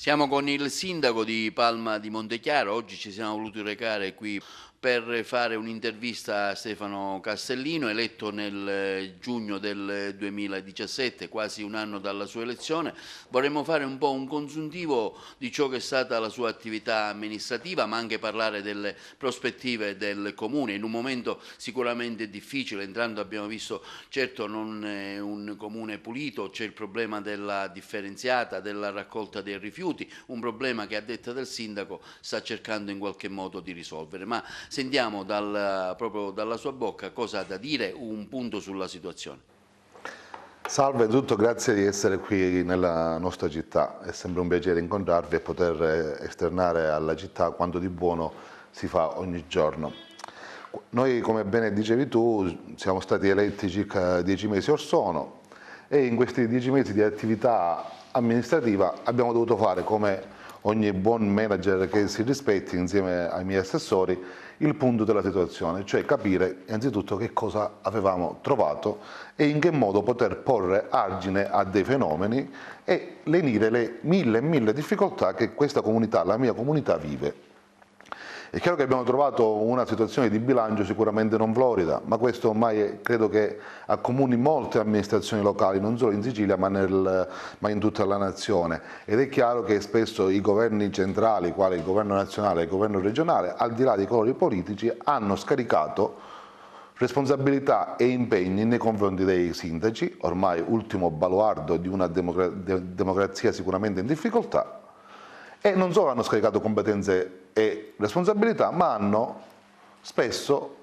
Siamo con il sindaco di Palma di Montechiaro, oggi ci siamo voluti recare qui per fare un'intervista a Stefano Castellino, eletto nel giugno del 2017, quasi un anno dalla sua elezione. Vorremmo fare un po' un consuntivo di ciò che è stata la sua attività amministrativa, ma anche parlare delle prospettive del Comune, in un momento sicuramente difficile. Entrando abbiamo visto, certo non è un Comune pulito, c'è il problema della differenziata, della raccolta dei rifiuti, un problema che a detta del sindaco sta cercando in qualche modo di risolvere. Ma sentiamo proprio dalla sua bocca cosa ha da dire, un punto sulla situazione. Salve, tutto, grazie di essere qui nella nostra città. È sempre un piacere incontrarvi e poter esternare alla città quanto di buono si fa ogni giorno. Noi, come bene dicevi tu, siamo stati eletti circa 10 mesi or sono e in questi 10 mesi di attività amministrativa abbiamo dovuto fare, come ogni buon manager che si rispetti insieme ai miei assessori, il punto della situazione, cioè capire innanzitutto che cosa avevamo trovato e in che modo poter porre argine a dei fenomeni e lenire le mille difficoltà che questa comunità, la mia comunità, vive. È chiaro che abbiamo trovato una situazione di bilancio sicuramente non florida, ma questo ormai credo che accomuni molte amministrazioni locali, non solo in Sicilia ma in tutta la nazione. Ed è chiaro che spesso i governi centrali, quali il governo nazionale e il governo regionale, al di là dei colori politici, hanno scaricato responsabilità e impegni nei confronti dei sindaci, ormai ultimo baluardo di una democrazia sicuramente in difficoltà, e non solo hanno scaricato competenze e responsabilità, ma hanno spesso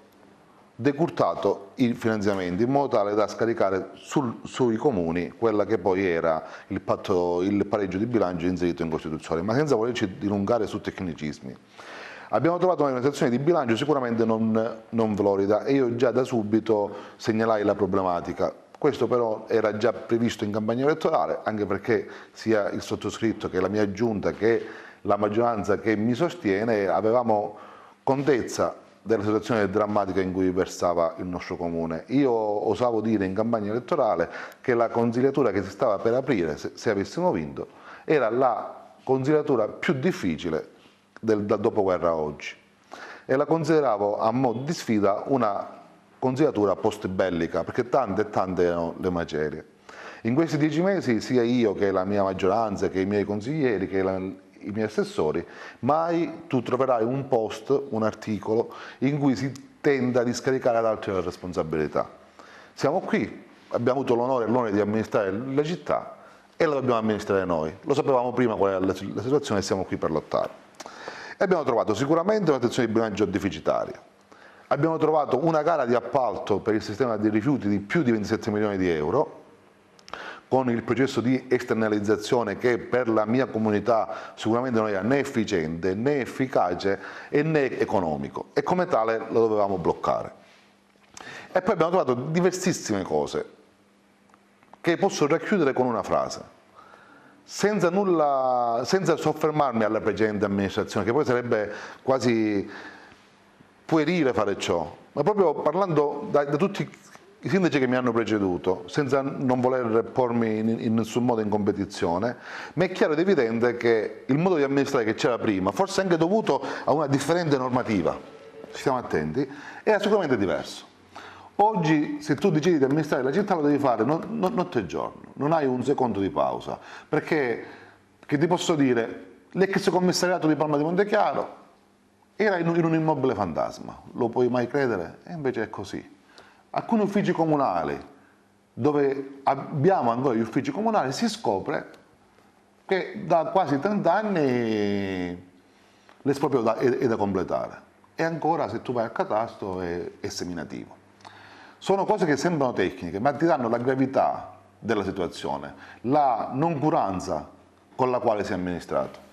decurtato i finanziamenti in modo tale da scaricare sui comuni quella che poi era il pareggio di bilancio inserito in Costituzione, ma senza volerci dilungare su tecnicismi. Abbiamo trovato una situazione di bilancio sicuramente non florida e io già da subito segnalai la problematica. Questo però era già previsto in campagna elettorale, anche perché sia il sottoscritto che la mia giunta che la maggioranza che mi sostiene avevamo contezza della situazione drammatica in cui versava il nostro comune. Io osavo dire in campagna elettorale che la consigliatura che si stava per aprire, se avessimo vinto, era la consigliatura più difficile dal dopoguerra a oggi, e la consideravo a mo' di sfida una consigliatura post-bellica, perché tante e tante erano le macerie. In questi 10 mesi sia io che la mia maggioranza, che i miei consiglieri, che i miei assessori, mai tu troverai un post, un articolo in cui si tenda a scaricare ad altri la responsabilità. Siamo qui, abbiamo avuto l'onore e l'onere di amministrare la città e la dobbiamo amministrare noi. Lo sapevamo prima qual era la situazione e siamo qui per lottare. E abbiamo trovato sicuramente una situazione di bilancio deficitaria. Abbiamo trovato una gara di appalto per il sistema dei rifiuti di più di 27 milioni di euro, con il processo di esternalizzazione che per la mia comunità sicuramente non era né efficiente, né efficace e né economico, e come tale lo dovevamo bloccare. E poi abbiamo trovato diversissime cose che posso racchiudere con una frase. Senza soffermarmi alla precedente amministrazione, che poi sarebbe quasi puerile fare ciò, ma proprio parlando da tutti i sindaci che mi hanno preceduto, senza non voler pormi in nessun modo in competizione, mi è chiaro ed evidente che il modo di amministrare che c'era prima, forse anche dovuto a una differente normativa, stiamo attenti, era sicuramente diverso. Oggi, se tu decidi di amministrare la città, lo devi fare notte e giorno, non hai un secondo di pausa, perché, che ti posso dire, l'ex commissariato di Palma di Montechiaro era in un immobile fantasma, lo puoi mai credere? E invece è così. Alcuni uffici comunali, dove abbiamo ancora gli uffici comunali, si scopre che da quasi 30 anni l'esproprio è da completare, e ancora se tu vai al catasto è seminativo. Sono cose che sembrano tecniche, ma ti danno la gravità della situazione, la noncuranza con la quale si è amministrato.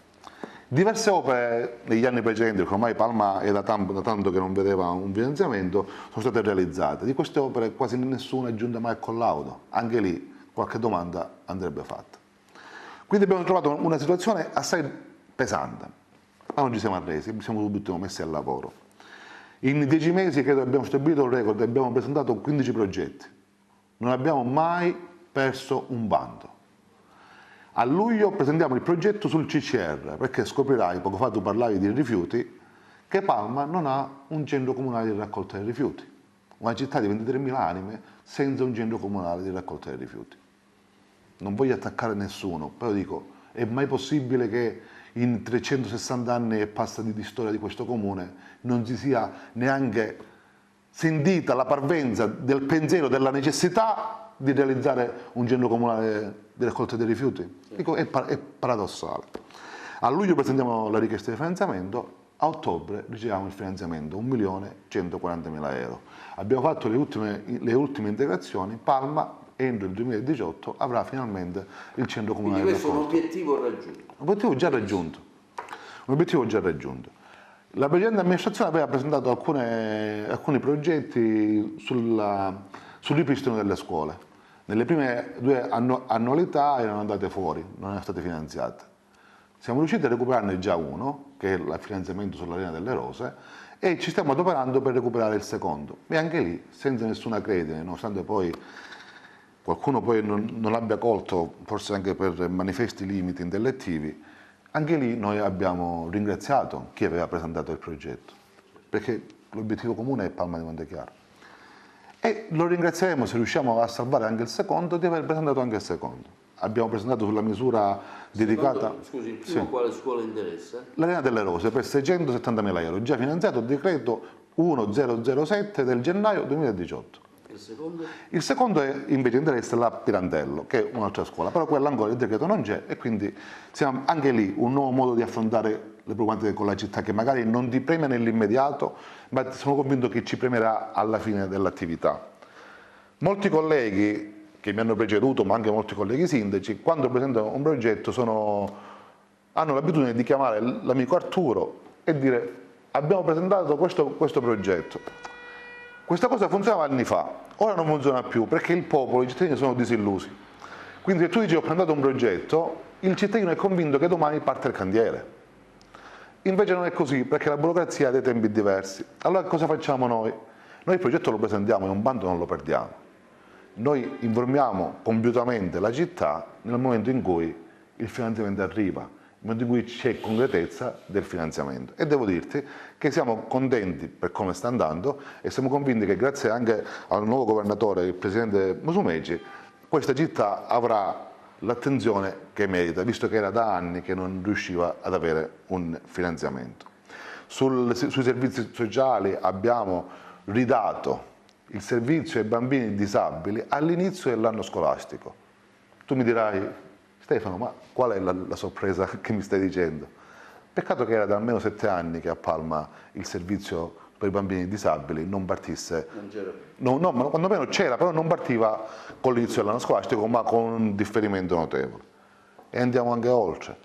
Diverse opere negli anni precedenti, perché ormai Palma è da tanto che non vedeva un finanziamento, sono state realizzate. Di queste opere quasi nessuna è giunta mai a collaudo, anche lì qualche domanda andrebbe fatta. Quindi abbiamo trovato una situazione assai pesante, ma non ci siamo arresi, siamo subito messi al lavoro. In 10 mesi credo abbiamo stabilito il record, abbiamo presentato 15 progetti, non abbiamo mai perso un bando. A luglio presentiamo il progetto sul CCR, perché scoprirai, poco fa tu parlavi di rifiuti, che Palma non ha un centro comunale di raccolta dei rifiuti. Una città di 23.000 anime senza un centro comunale di raccolta dei rifiuti. Non voglio attaccare nessuno, però dico, è mai possibile che in 360 anni e passa di storia di questo comune non si sia neanche sentita la parvenza del pensiero, della necessità di realizzare un centro comunale di raccolta dei rifiuti? Dico, è paradossale. A luglio presentiamo la richiesta di finanziamento, a ottobre riceviamo il finanziamento, 1.140.000 euro. Abbiamo fatto le ultime integrazioni, Palma entro il 2018 avrà finalmente il centro comunale di raccolta. Quindi questo è un obiettivo raggiunto. Un obiettivo già raggiunto. Un obiettivo già raggiunto. La precedente amministrazione aveva presentato alcuni progetti sul ripristino delle scuole. Nelle prime 2 annualità erano andate fuori, non erano state finanziate. Siamo riusciti a recuperarne già uno, che è il finanziamento sull'Arena delle Rose, e ci stiamo adoperando per recuperare il secondo. E anche lì, senza nessuna credine, nonostante poi qualcuno poi non l'abbia colto, forse anche per manifesti limiti intellettivi, anche lì noi abbiamo ringraziato chi aveva presentato il progetto, perché l'obiettivo comune è Palma di Montechiaro. E lo ringrazieremo se riusciamo a salvare anche il secondo, di aver presentato anche il secondo. Abbiamo presentato sulla misura dedicata... Scusi, il primo quale scuola interessa? L'Arena delle Rose per 670.000 euro, già finanziato, decreto 1007 del gennaio 2018. Il secondo? Il secondo è, invece interessa la Pirandello, che è un'altra scuola, però quella ancora il decreto non c'è e quindi siamo anche lì un nuovo modo di affrontare le problematiche con la città che magari non ti premia nell'immediato, ma sono convinto che ci premierà alla fine dell'attività. Molti colleghi che mi hanno preceduto, ma anche molti colleghi sindaci, quando presentano un progetto hanno l'abitudine di chiamare l'amico Arturo e dire abbiamo presentato questo progetto. Questa cosa funzionava anni fa, ora non funziona più perché il popolo, i cittadini sono disillusi. Quindi se tu dici ho presentato un progetto, il cittadino è convinto che domani parte il cantiere. Invece non è così perché la burocrazia ha dei tempi diversi. Allora cosa facciamo noi? Noi il progetto lo presentiamo e un bando non lo perdiamo. Noi informiamo compiutamente la città nel momento in cui il finanziamento arriva, nel momento in cui c'è concretezza del finanziamento. E devo dirti che siamo contenti per come sta andando e siamo convinti che grazie anche al nuovo governatore, il presidente Musumeci, questa città avrà l'attenzione che merita, visto che era da anni che non riusciva ad avere un finanziamento. Sui servizi sociali abbiamo ridato il servizio ai bambini disabili all'inizio dell'anno scolastico. Tu mi dirai, Stefano, ma qual è la sorpresa che mi stai dicendo? Peccato che era da almeno 7 anni che a Palma il servizio per i bambini disabili non partisse. Non c'era. No, ma quando meno c'era, però non partiva con l'inizio dell'anno scolastico, ma con un differimento notevole. E andiamo anche oltre.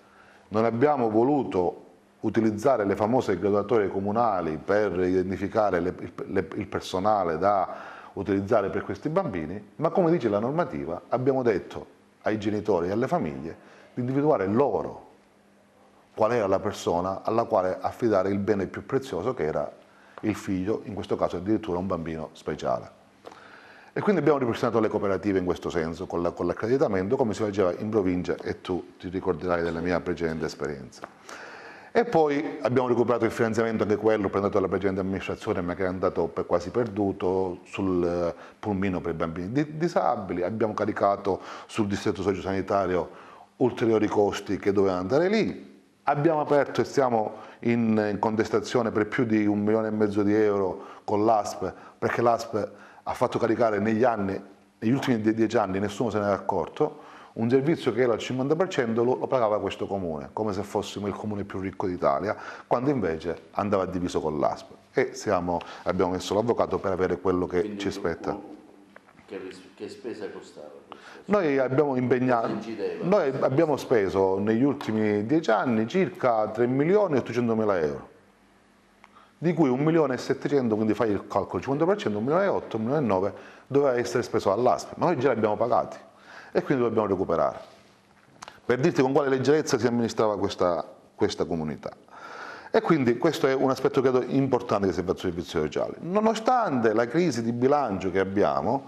Non abbiamo voluto utilizzare le famose graduatorie comunali per identificare il personale da utilizzare per questi bambini, ma come dice la normativa abbiamo detto ai genitori e alle famiglie di individuare loro qual era la persona alla quale affidare il bene più prezioso che era il figlio, in questo caso addirittura un bambino speciale. E quindi abbiamo ripristinato le cooperative in questo senso, con l'accreditamento, come si faceva in provincia e tu ti ricorderai della mia precedente esperienza. E poi abbiamo recuperato il finanziamento, anche quello presentato dalla precedente amministrazione, ma che è andato quasi perduto, sul pulmino per i bambini disabili. Abbiamo caricato sul distretto sociosanitario ulteriori costi che dovevano andare lì. Abbiamo aperto e stiamo in contestazione per più di 1,5 milioni di euro con l'ASP, perché l'ASP ha fatto caricare negli ultimi 10 anni, nessuno se ne era accorto, un servizio che era al 50% lo pagava questo comune, come se fossimo il comune più ricco d'Italia, quando invece andava diviso con l'ASP. E abbiamo messo l'avvocato per avere quello che quindi ci spetta. Che spesa costava? Noi abbiamo speso negli ultimi 10 anni circa 3.800.000 euro, di cui 1.700.000, quindi fai il calcolo, 50%, 1.800.000, 1.900.000 doveva essere speso all'ASP, ma noi già li abbiamo pagati. E quindi lo dobbiamo recuperare. Per dirti con quale leggerezza si amministrava questa comunità. E quindi questo è un aspetto credo importante che si fa sui servizi sociali. Nonostante la crisi di bilancio che abbiamo,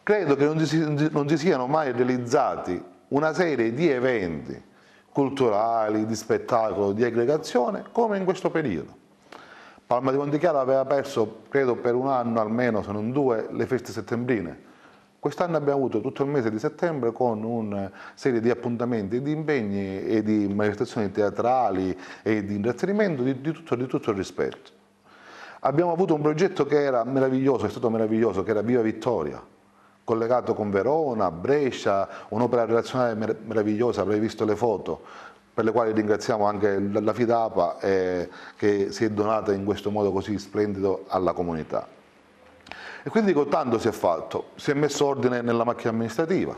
credo che non si siano mai realizzati una serie di eventi culturali, di spettacolo, di aggregazione, come in questo periodo. Palma di Montichiaro aveva perso, credo per un anno almeno, se non due, le feste settembrine. Quest'anno abbiamo avuto tutto il mese di settembre con una serie di appuntamenti, di impegni e di manifestazioni teatrali e di intrattenimento di tutto il rispetto. Abbiamo avuto un progetto che era meraviglioso, è stato meraviglioso, che era Viva Vittoria, collegato con Verona, Brescia, un'opera relazionale meravigliosa, avrei visto le foto, per le quali ringraziamo anche la Fidapa che si è donata in questo modo così splendido alla comunità. E quindi tanto si è fatto, si è messo ordine nella macchina amministrativa.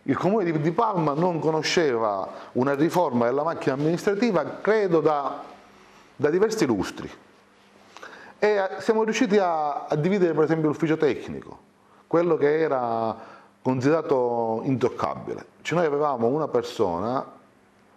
Il comune di Palma non conosceva una riforma della macchina amministrativa, credo, da diversi lustri. E siamo riusciti a dividere per esempio l'ufficio tecnico, quello che era considerato intoccabile. Cioè noi avevamo una persona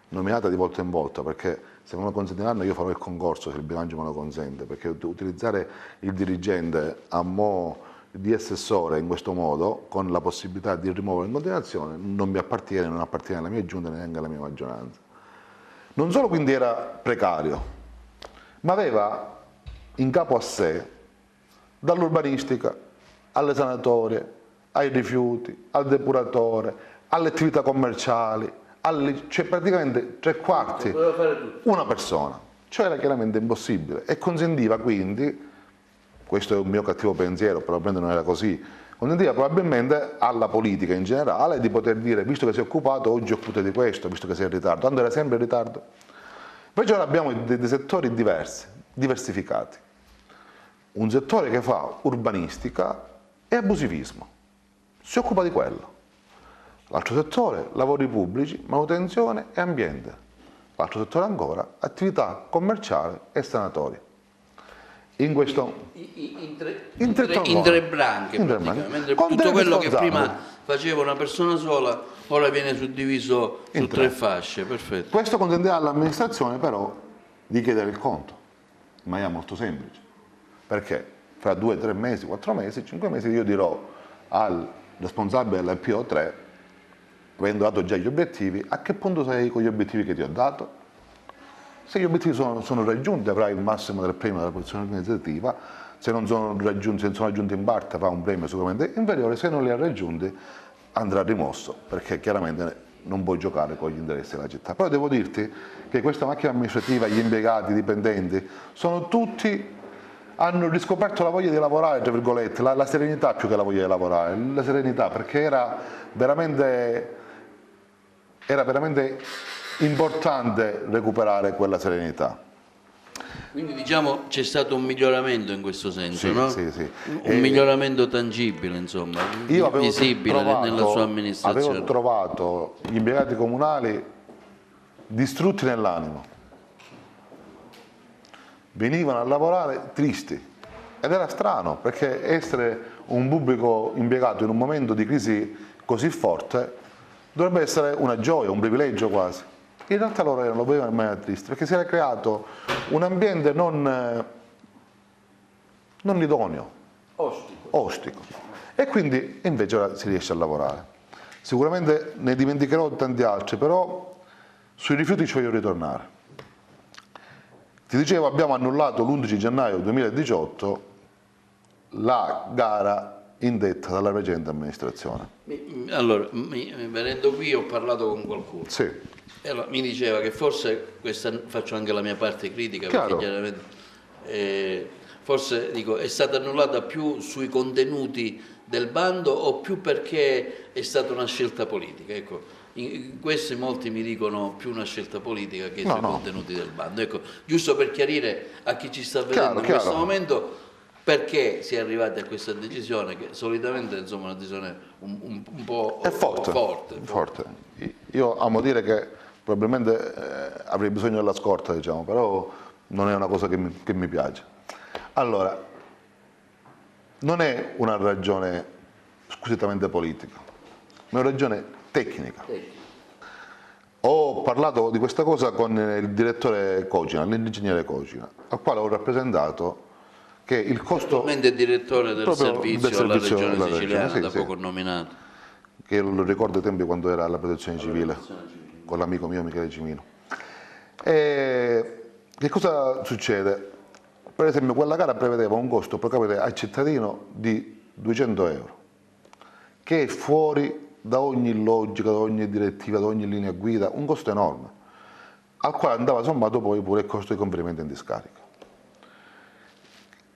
nominata di volta in volta, perché se me lo consentiranno io farò il concorso se il bilancio me lo consente, perché utilizzare il dirigente a mo' di assessore in questo modo, con la possibilità di rimuovere in continuazione, non mi appartiene, non appartiene alla mia giunta neanche alla mia maggioranza. Non solo quindi era precario, ma aveva in capo a sé, dall'urbanistica alle sanatorie, ai rifiuti, al depuratore, alle attività commerciali, cioè praticamente 3/4 una persona, cioè era chiaramente impossibile e consentiva quindi, questo è un mio cattivo pensiero, probabilmente non era così, consentiva probabilmente alla politica in generale di poter dire, visto che si è occupato, oggi occupate di questo, visto che sei in ritardo, tanto era sempre in ritardo. Invece ora abbiamo dei settori diversi, diversificati. Un settore che fa urbanistica e abusivismo, si occupa di quello. L'altro settore, lavori pubblici, manutenzione e ambiente. L'altro settore ancora, attività commerciali e sanatorie. In questo... In tre branche, praticamente. Tutto quello che prima faceva una persona sola, ora viene suddiviso su tre fasce. Perfetto. Questo consentirà all'amministrazione però di chiedere il conto, in maniera molto semplice. Perché fra 2, 3 mesi, 4 mesi, 5 mesi io dirò al responsabile del PO3, avendo dato già gli obiettivi, a che punto sei con gli obiettivi che ti ho dato? Se gli obiettivi sono raggiunti avrai il massimo del premio della posizione organizzativa, se non sono raggiunti, se sono raggiunti in parte avrà un premio sicuramente inferiore, se non li ha raggiunti andrà rimosso, perché chiaramente non puoi giocare con gli interessi della città. Però devo dirti che questa macchina amministrativa, gli impiegati, i dipendenti, sono tutti... hanno riscoperto la voglia di lavorare, tra virgolette, la serenità più che la voglia di lavorare, la serenità, perché era veramente importante recuperare quella serenità. Quindi diciamo c'è stato un miglioramento in questo senso, sì, no? Sì, sì. Un miglioramento tangibile, insomma, visibile nella sua amministrazione. Avevo trovato gli impiegati comunali distrutti nell'animo. Venivano a lavorare tristi ed era strano perché essere un pubblico impiegato in un momento di crisi così forte dovrebbe essere una gioia, un privilegio quasi. In realtà loro lo vedevano in maniera triste perché si era creato un ambiente non idoneo, ostico. E quindi invece ora si riesce a lavorare. Sicuramente ne dimenticherò tanti altri, però sui rifiuti ci voglio ritornare. Ti dicevo, abbiamo annullato l'11 gennaio 2018 la gara indetta dalla precedente amministrazione. Allora, venendo qui ho parlato con qualcuno. Sì. E allora, mi diceva che forse, questa faccio anche la mia parte critica, Chiaro. perché chiaramente forse dico, è stata annullata più sui contenuti del bando o più perché è stata una scelta politica? Ecco. In questo molti mi dicono più una scelta politica che sui contenuti del bando. Ecco, giusto per chiarire a chi ci sta vedendo in questo momento perché si è arrivati a questa decisione, che solitamente insomma, è una decisione un po' forte. Io amo dire che probabilmente avrei bisogno della scorta, diciamo, però non è una cosa che mi piace. Allora, non è una ragione squisitamente politica, ma è una ragione tecnica. Ho parlato di questa cosa con il direttore Cogina, l'ingegnere Cogina, al quale ho rappresentato che il costo... Attualmente è direttore del servizio alla regione siciliana, da poco nominato. che lo ricordo ai tempi quando era alla protezione civile, con l'amico mio Michele Cimino. E che cosa succede? Per esempio quella gara prevedeva un costo pro capite al cittadino di 200 euro, che è fuori da ogni logica, da ogni direttiva, da ogni linea guida, un costo enorme, al quale andava sommato poi pure il costo di conferimento in discarica.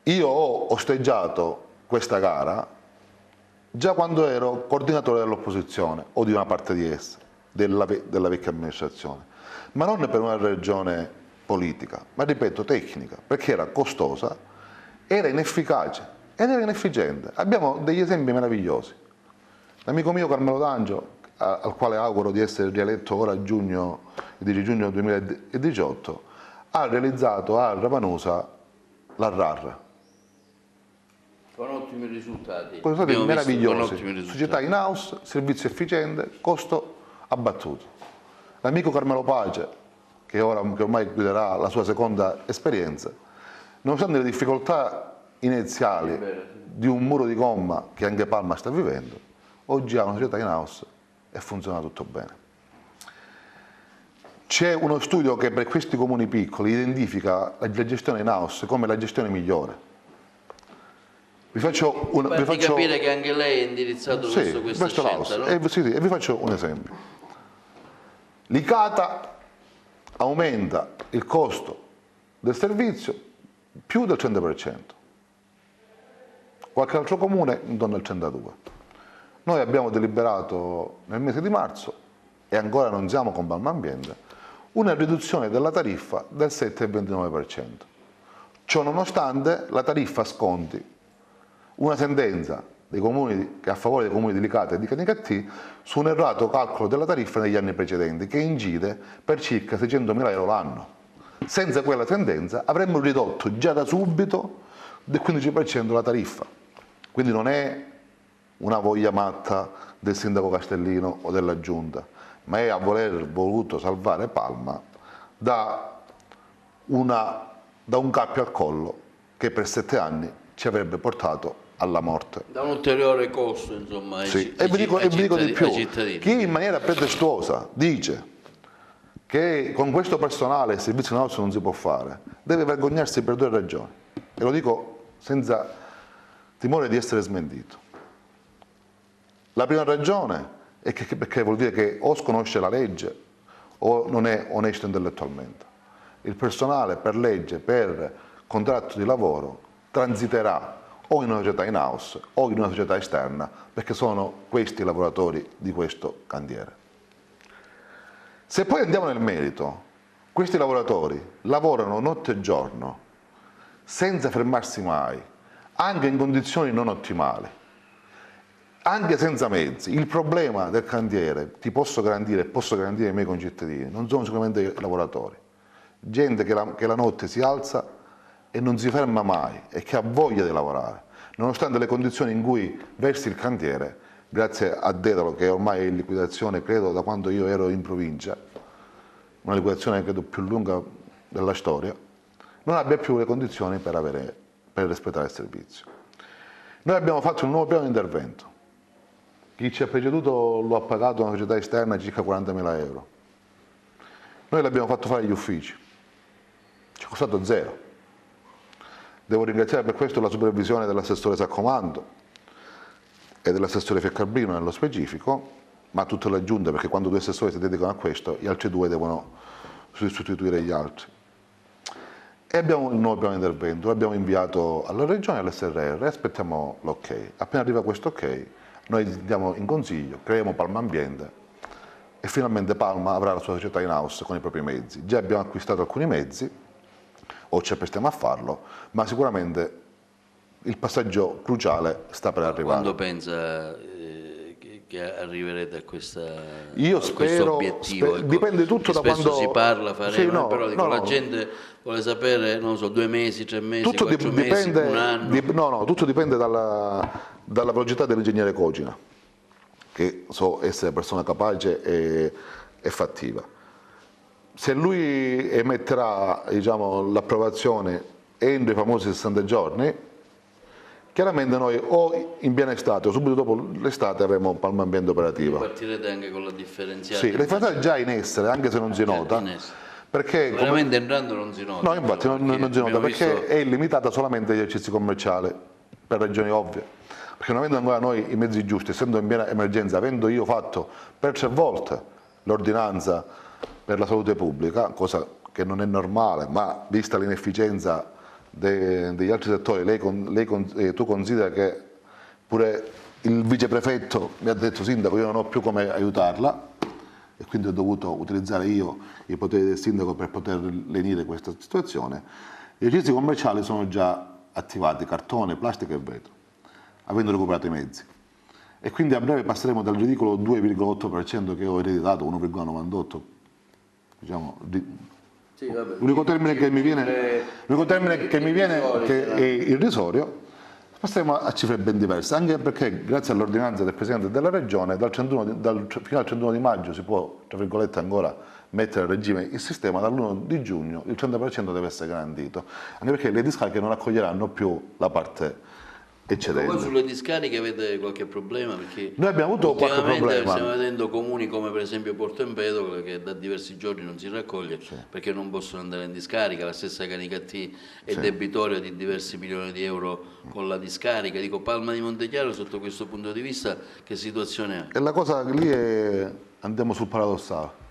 Io ho osteggiato questa gara già quando ero coordinatore dell'opposizione o di una parte di essa, della vecchia amministrazione, ma non per una ragione politica, ma ripeto tecnica, perché era costosa, era inefficace ed era inefficiente. Abbiamo degli esempi meravigliosi. L'amico mio Carmelo D'Angelo, al quale auguro di essere rieletto ora a giugno, il 10 giugno 2018, ha realizzato a Ravanusa la RAR. Con ottimi risultati. Con risultati meravigliosi. Con ottimi risultati. Società in house, servizio efficiente, costo abbattuto. L'amico Carmelo Pace, che ormai guiderà la sua seconda esperienza, nonostante le difficoltà iniziali di un muro di gomma che anche Palma sta vivendo, oggi ha una società in house e funziona tutto bene. C'è uno studio che per questi comuni piccoli identifica la gestione in house come la gestione migliore. Vi faccio capire che anche lei è indirizzato verso questa scelta, no? E vi faccio un esempio. L'ICATA aumenta il costo del servizio più del 100%. Qualche altro comune intorno al 102%. Noi abbiamo deliberato nel mese di marzo, e ancora non siamo con Palma Ambiente, una riduzione della tariffa del 7,29%. Ciò nonostante la tariffa sconti una sentenza dei comuni, che a favore dei comuni di Licata e di Canicattì su un errato calcolo della tariffa negli anni precedenti, che incide per circa 600.000 euro l'anno. Senza quella sentenza avremmo ridotto già da subito del 15% la tariffa. Quindi non è una voglia matta del sindaco Castellino o della giunta, ma è a voler voluto salvare Palma da un cappio al collo che per 7 anni ci avrebbe portato alla morte. Da un ulteriore costo, insomma, e vi dico di più, chi in maniera pretestuosa dice che con questo personale il servizio in house non si può fare, deve vergognarsi per 2 ragioni, e lo dico senza timore di essere smentito. La prima ragione è perché vuol dire che o sconosce la legge o non è onesto intellettualmente. Il personale per legge, per contratto di lavoro, transiterà o in una società in house o in una società esterna, perché sono questi i lavoratori di questo cantiere. Se poi andiamo nel merito, questi lavoratori lavorano notte e giorno senza fermarsi mai, anche in condizioni non ottimali, anche senza mezzi. Il problema del cantiere, ti posso garantire e posso garantire ai miei concittadini, non sono sicuramente i lavoratori, gente che la notte si alza e non si ferma mai e che ha voglia di lavorare, nonostante le condizioni in cui versi il cantiere, grazie a Dedalo che ormai è in liquidazione, credo da quando io ero in provincia, una liquidazione credo più lunga della storia, non abbia più le condizioni per rispettare il servizio. Noi abbiamo fatto un nuovo piano di intervento. Chi ci ha preceduto lo ha pagato una società esterna circa 40.000 euro. Noi l'abbiamo fatto fare agli uffici, ci è costato 0. Devo ringraziare per questo la supervisione dell'assessore Saccomando e dell'assessore Fiaccarbrino nello specifico, ma tutta la giunta, perché quando 2 assessori si dedicano a questo, gli altri 2 devono sostituire gli altri. E abbiamo un nuovo piano di intervento, l'abbiamo inviato alla Regione e all'SRR e aspettiamo l'ok. Appena arriva questo ok, noi andiamo in consiglio, creiamo Palma Ambiente e finalmente Palma avrà la sua società in house con i propri mezzi. Già abbiamo acquistato alcuni mezzi, o ci apprestiamo a farlo, ma sicuramente il passaggio cruciale sta per arrivare. Quando pensa che arriverete a questo obiettivo? Dipende tutto da spesso quando si parla, faremo, però dico, la no. gente vuole sapere, non so, 2 mesi, 3 mesi, Tutto 4 mesi, un anno. Tutto dipende dalla velocità dell'ingegnere Cogina, che so essere persona capace e fattiva. Se lui emetterà, diciamo, l'approvazione entro i famosi 60 giorni, Chiaramente noi o in piena estate o subito dopo l'estate avremo Palma Ambiente operativa. Partirete anche con la differenziata? Sì, la differenziata è già in essere, anche se non si nota. Perché veramente entrando non si nota. No, infatti non si nota perché è limitata solamente agli esercizi commerciali, per ragioni ovvie. Perché non avendo ancora noi i mezzi giusti, essendo in piena emergenza, avendo io fatto per 3 volte l'ordinanza per la salute pubblica, cosa che non è normale, ma vista l'inefficienza degli altri settori, tu considera che pure il viceprefetto mi ha detto: sindaco, io non ho più come aiutarla, e quindi ho dovuto utilizzare io i poteri del sindaco per poter lenire questa situazione. Gli esercizi commerciali sono già attivati, cartone, plastica e vetro, avendo recuperato i mezzi. E quindi a breve passeremo dal ridicolo 2,8% che ho ereditato, 1,98%, diciamo, sì, vabbè, l'unico termine che mi viene che è irrisorio. Passeremo a cifre ben diverse, anche perché grazie all'ordinanza del Presidente della Regione fino al 31 di maggio si può, tra virgolette, ancora mettere a regime il sistema, dall'1 di giugno il 30% deve essere garantito, anche perché le discariche non raccoglieranno più la parte eccedente. Poi sulle discariche avete qualche problema? Perché noi abbiamo avuto qualche problema. Stiamo vedendo comuni come per esempio Porto Empedocle che da diversi giorni non si raccoglie, sì, perché non possono andare in discarica. La stessa Canicattì è, sì, debitoria di diversi milioni di euro con la discarica. Dico, Palma di Montechiaro sotto questo punto di vista che situazione ha? E la cosa lì è, andiamo sul paradossale.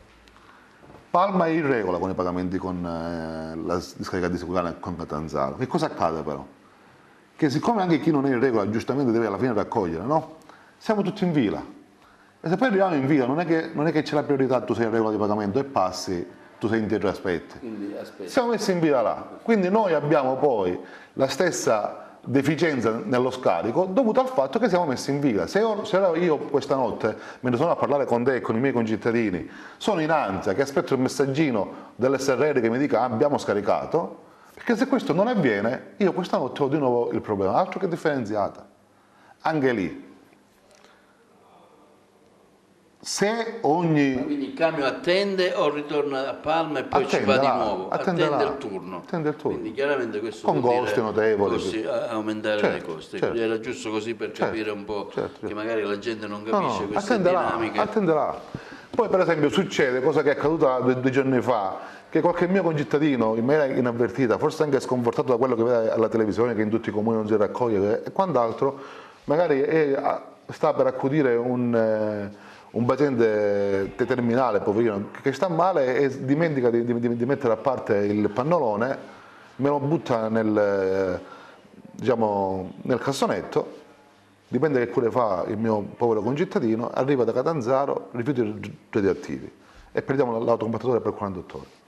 Palma è in regola con i pagamenti con la discarica di Securana e con Catanzaro. Che cosa accade però? Che siccome anche chi non è in regola giustamente deve alla fine raccogliere, no? Siamo tutti in fila. E se poi arriviamo in fila non è che c'è la priorità, tu sei in regola di pagamento e passi, tu sei indietro e aspetti. Siamo messi in fila là. Quindi noi abbiamo poi la stessa deficienza nello scarico dovuta al fatto che siamo messi in fila. Se io questa notte, mentre sono a parlare con te e con i miei concittadini, sono in ansia, che aspetto il messaggino dell'SRR che mi dica abbiamo scaricato, perché se questo non avviene, io questa notte ho di nuovo il problema, altro che differenziata. Anche lì, se ogni... Quindi il camion attende o ritorna a Palma e poi ci va di nuovo? Attende il turno. Attende il turno. Quindi chiaramente questo con costi notevoli. Aumentare, certo, le costi. Certo. Era giusto così per capire, certo, un po', certo, che magari la gente non capisce, no, queste dinamiche. Attenderà. Poi per esempio succede, cosa che è accaduta 2 giorni fa, che qualche mio concittadino in maniera inavvertita, forse anche sconfortato da quello che vede alla televisione, che in tutti i comuni non si raccoglie e quant'altro, magari sta per accudire un paziente terminale, poverino, che sta male e dimentica di mettere a parte il pannolone, me lo butta nel cassonetto, dipende che cure fa il mio povero concittadino, arriva da Catanzaro, rifiuti radioattivi e perdiamo l'autocompattatore per 48 ore.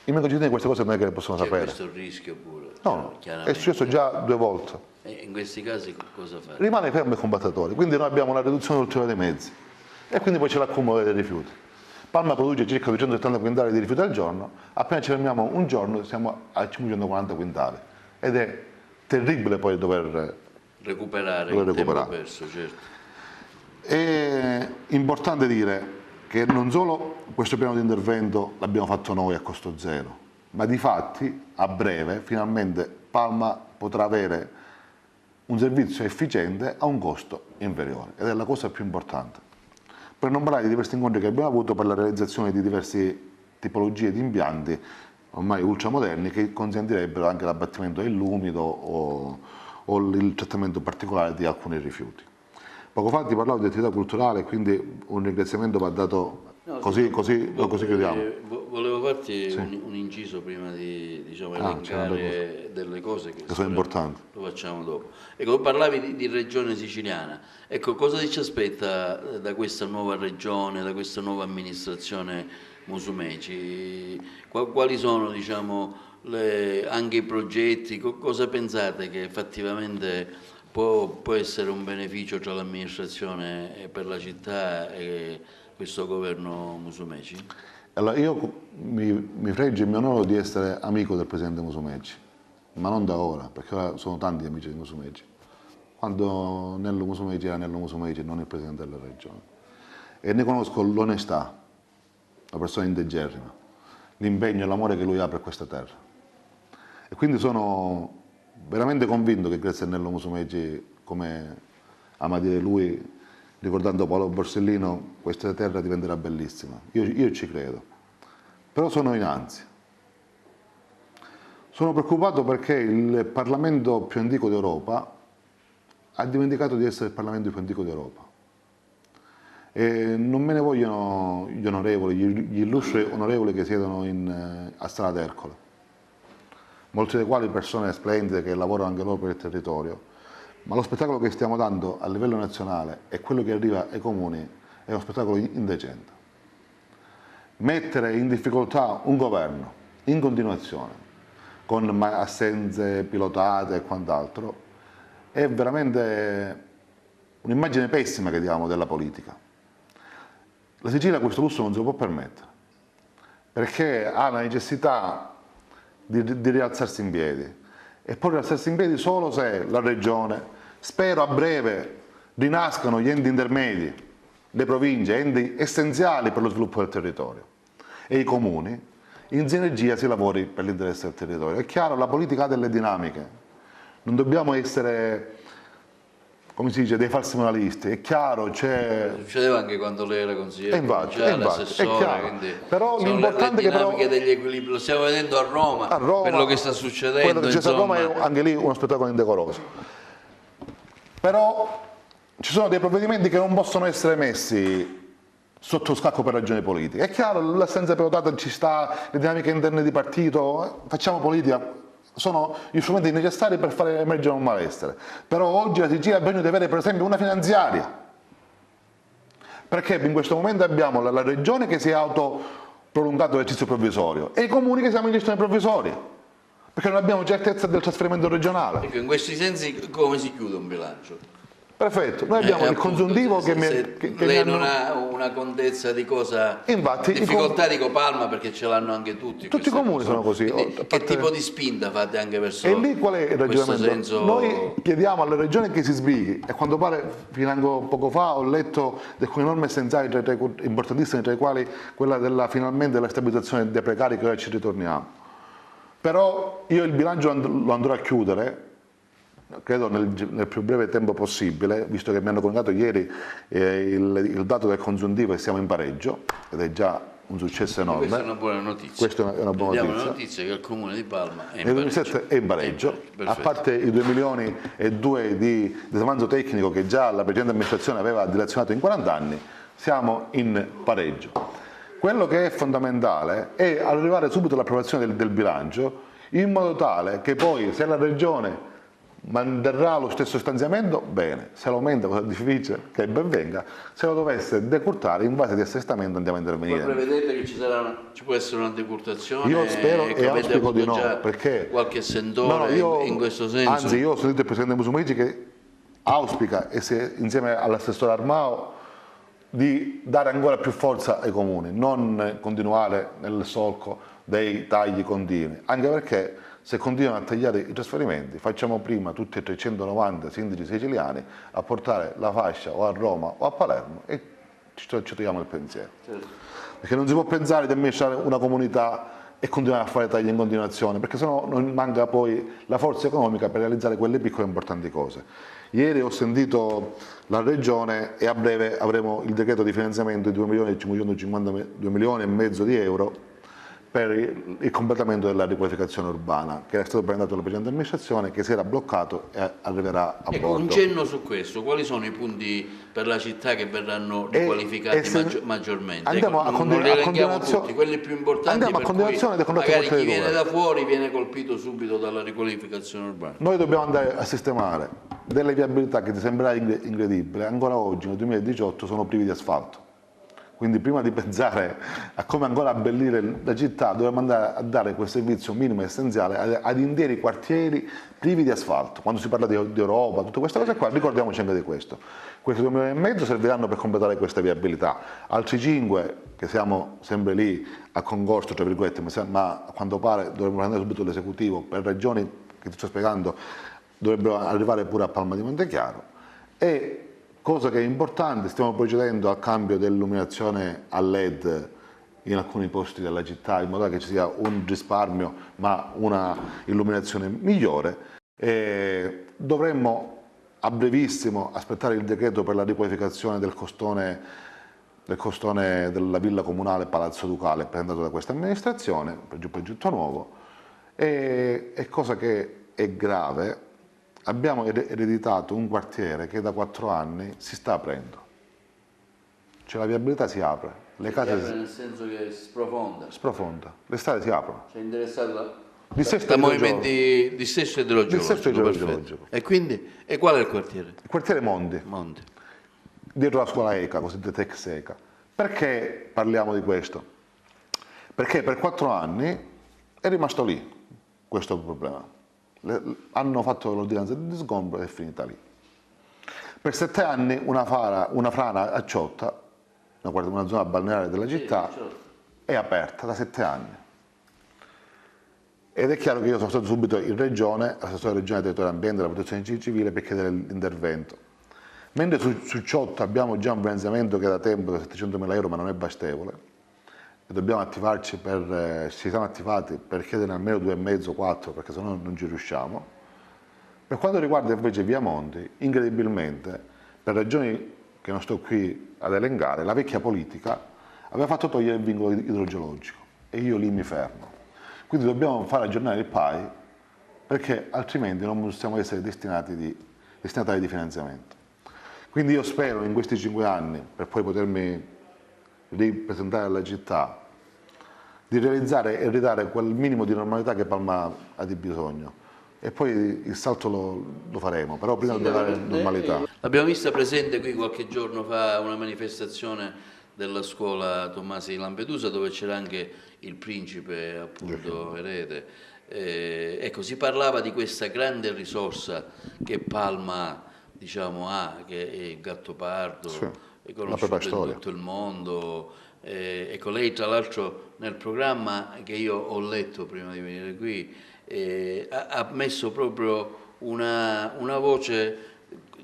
I miei concittadini queste cose non è che le possono sapere. C'è questo rischio pure. No, è successo già 2 volte. E in questi casi cosa fare? Rimane fermo il compattatore, quindi noi abbiamo una riduzione ulteriore dei mezzi e quindi poi c'è l'accumulo dei rifiuti. Palma produce circa 270 quintali di rifiuti al giorno, appena ci fermiamo un giorno siamo a 540 quintali ed è terribile poi dover recuperare il tempo perso, certo. È importante dire che non solo questo piano di intervento l'abbiamo fatto noi a costo zero, ma di fatti a breve finalmente Palma potrà avere un servizio efficiente a un costo inferiore ed è la cosa più importante. Per non parlare di diversi incontri che abbiamo avuto per la realizzazione di diverse tipologie di impianti ormai ultramoderni che consentirebbero anche l'abbattimento dell'umido o il trattamento particolare di alcuni rifiuti. Poco fa ti parlavo di attività culturale, quindi un ringraziamento va dato, così chiudiamo. Volevo farti, sì, un inciso prima di elencare delle cose che sono importanti. Lo facciamo dopo. Ecco, parlavi di regione siciliana. Ecco, cosa ci aspetta da questa nuova regione, da questa nuova amministrazione Musumeci? Quali sono, anche i progetti? Cosa pensate che effettivamente può essere un beneficio tra l'amministrazione per la città e questo governo Musumeci? Allora io mi fregio e mi onoro di essere amico del presidente Musumeci, ma non da ora, perché ora sono tanti amici di Musumeci. Quando Nello Musumeci era Nello Musumeci, non il presidente della regione. E ne conosco l'onestà, la persona integerrima, l'impegno e l'amore che lui ha per questa terra. E quindi sono veramente convinto che grazie a Nello Musumeci, come ama dire lui, ricordando Paolo Borsellino, questa terra diventerà bellissima. Io ci credo, però sono in ansia. Sono preoccupato perché il Parlamento più antico d'Europa ha dimenticato di essere il Parlamento più antico d'Europa. E non me ne vogliono gli onorevoli, gli illustri onorevoli che siedono a Strada d'Ercole, molti dei quali persone splendide che lavorano anche loro per il territorio, ma lo spettacolo che stiamo dando a livello nazionale e quello che arriva ai comuni è uno spettacolo indecente. Mettere in difficoltà un governo in continuazione, con assenze pilotate e quant'altro, è veramente un'immagine pessima che diamo della politica. La Sicilia questo lusso non se lo può permettere, perché ha la necessità di rialzarsi in piedi, e può rialzarsi in piedi solo se la Regione, spero a breve, rinascano gli enti intermedi, le province, enti essenziali per lo sviluppo del territorio, e i comuni, in sinergia si lavori per l'interesse del territorio. È chiaro, la politica ha delle dinamiche, non dobbiamo essere, come si dice, dei falsi moralisti, è chiaro, c'è... Succedeva anche quando lei era consigliere provinciale, è chiaro. Però sono l'importante le è che dinamiche degli equilibri, lo stiamo vedendo a Roma, quello che sta succedendo, quello che c'è a Roma è anche lì uno spettacolo indecoroso. Però ci sono dei provvedimenti che non possono essere messi sotto scacco per ragioni politiche. È chiaro, l'assenza pilotata ci sta, le dinamiche interne di partito, facciamo politica, sono gli strumenti necessari per fare emergere un malessere. Però oggi la Sicilia ha bisogno di avere per esempio una finanziaria, perché in questo momento abbiamo la regione che si è autoprolungato l'esercizio provvisorio e i comuni che siamo in gestione provvisoria, perché non abbiamo certezza del trasferimento regionale. Ecco, in questi sensi come si chiude un bilancio? Perfetto, noi abbiamo il consuntivo che lei non ha una contezza di cosa, infatti, difficoltà dico Palma perché ce l'hanno anche tutti i comuni sono così. Che tipo di spinta fate anche verso e lì qual è il ragionamento? senso... Noi chiediamo alle regioni che si sbrighi, e quando pare fino a poco fa ho letto di alcune norme essenziali importantissime, tra i quali quella finalmente della stabilizzazione dei precari, che ora ci ritorniamo. Però io il bilancio lo andrò a chiudere, credo nel più breve tempo possibile, visto che mi hanno comunicato ieri il dato del consuntivo e siamo in pareggio, ed è già un successo enorme. Questa è una buona notizia. Questa è una buona notizia. La notizia che il comune di Palma è in nel 2007 è in pareggio, a parte i 2 milioni e 2 di disavanzo tecnico che già la precedente amministrazione aveva dilazionato in 40 anni, siamo in pareggio. Quello che è fondamentale è arrivare subito all'approvazione del bilancio, in modo tale che poi, se la regione manterrà lo stesso stanziamento, bene, se lo aumenta, cosa difficile, che ben venga, se lo dovesse decurtare in base di assestamento andiamo a intervenire. Ma prevedete che ci può essere una decurtazione? Io spero e auspico di no, perché qualche sentore in questo senso? Anzi, io ho sentito il Presidente Musumeci che auspica, insieme all'assessore Armao, di dare ancora più forza ai comuni, non continuare nel solco dei tagli continui, anche perché se continuano a tagliare i trasferimenti, facciamo prima tutti e 390 sindaci siciliani a portare la fascia o a Roma o a Palermo e ci togliamo il pensiero. Certo. Perché non si può pensare di amministrare una comunità e continuare a fare tagli in continuazione, perché sennò non manca poi la forza economica per realizzare quelle piccole e importanti cose. Ieri ho sentito la Regione e a breve avremo il decreto di finanziamento di 2 milioni e mezzo di euro per il completamento della riqualificazione urbana, che era stato presentato dalla precedente amministrazione, che si era bloccato e arriverà a bordo. Un cenno su questo, quali sono i punti per la città che verranno riqualificati maggiormente? Andiamo a tutti, quelli più importanti, andiamo a continuazione dei contratti. Magari chi viene da fuori viene colpito subito dalla riqualificazione urbana. Noi dobbiamo andare a sistemare delle viabilità che ti sembrerà incredibile, ancora oggi nel 2018 sono privi di asfalto. Quindi prima di pensare a come ancora abbellire la città, dobbiamo andare a dare quel servizio minimo e essenziale ad interi quartieri privi di asfalto. Quando si parla di Europa, tutte queste cose qua, ricordiamoci anche di questo. Questi 2 milioni e mezzo serviranno per completare questa viabilità. Altri 5, che siamo sempre lì a concorso, tra virgolette, ma a quanto pare dovremmo andare subito all'esecutivo, per ragioni che ti sto spiegando, dovrebbero arrivare pure a Palma di Montechiaro. E cosa che è importante, stiamo procedendo al cambio dell'illuminazione a LED in alcuni posti della città, in modo che ci sia un risparmio ma una illuminazione migliore. Dovremmo a brevissimo aspettare il decreto per la riqualificazione del costone della villa comunale Palazzo Ducale presentato da questa amministrazione, per giù progetto nuovo, e cosa che è grave, abbiamo ereditato un quartiere che da 4 anni si sta aprendo, cioè la viabilità si apre, le case nel senso che si sprofonda, le strade si aprono. C'è interessato Dissesto da movimenti di stesso idrogeologico. E quindi, e qual è il quartiere? Il quartiere Mondi, Monte. dietro la scuola ECA, cosiddetta ex ECA. Perché parliamo di questo? Perché per 4 anni è rimasto lì questo problema. Hanno fatto l'ordinanza di sgombro ed è finita lì. Per 7 anni una frana a Ciotta, una zona balneare della città, è aperta da 7 anni. Ed è chiaro che io sono stato subito in regione, all'assessore regionale del territorio ambiente e della protezione civile, per chiedere l'intervento. Mentre su Ciotta abbiamo già un finanziamento che da tempo da 700.000 euro, ma non è bastevole, e dobbiamo attivarci ci siamo attivati per chiedere almeno 2,5-4, perché sennò non ci riusciamo. Per quanto riguarda invece Via Monti, incredibilmente, per ragioni che non sto qui ad elencare, la vecchia politica aveva fatto togliere il vincolo idrogeologico e io lì mi fermo. Quindi dobbiamo fare aggiornare il PAI, perché altrimenti non possiamo essere destinatari di finanziamento. Quindi io spero in questi 5 anni, per poi potermi ripresentare alla città, di realizzare e ridare quel minimo di normalità che Palma ha di bisogno. E poi il salto lo faremo, però prima dobbiamo dare normalità. L'abbiamo vista presente qui qualche giorno fa una manifestazione della scuola Tommasi di Lampedusa, dove c'era anche il principe, appunto, erede. Ecco, si parlava di questa grande risorsa che Palma, diciamo, ha, che è il Gattopardo, Sì, è conosciuto in tutto il mondo. Ecco, lei tra l'altro nel programma che io ho letto prima di venire qui ha messo proprio una voce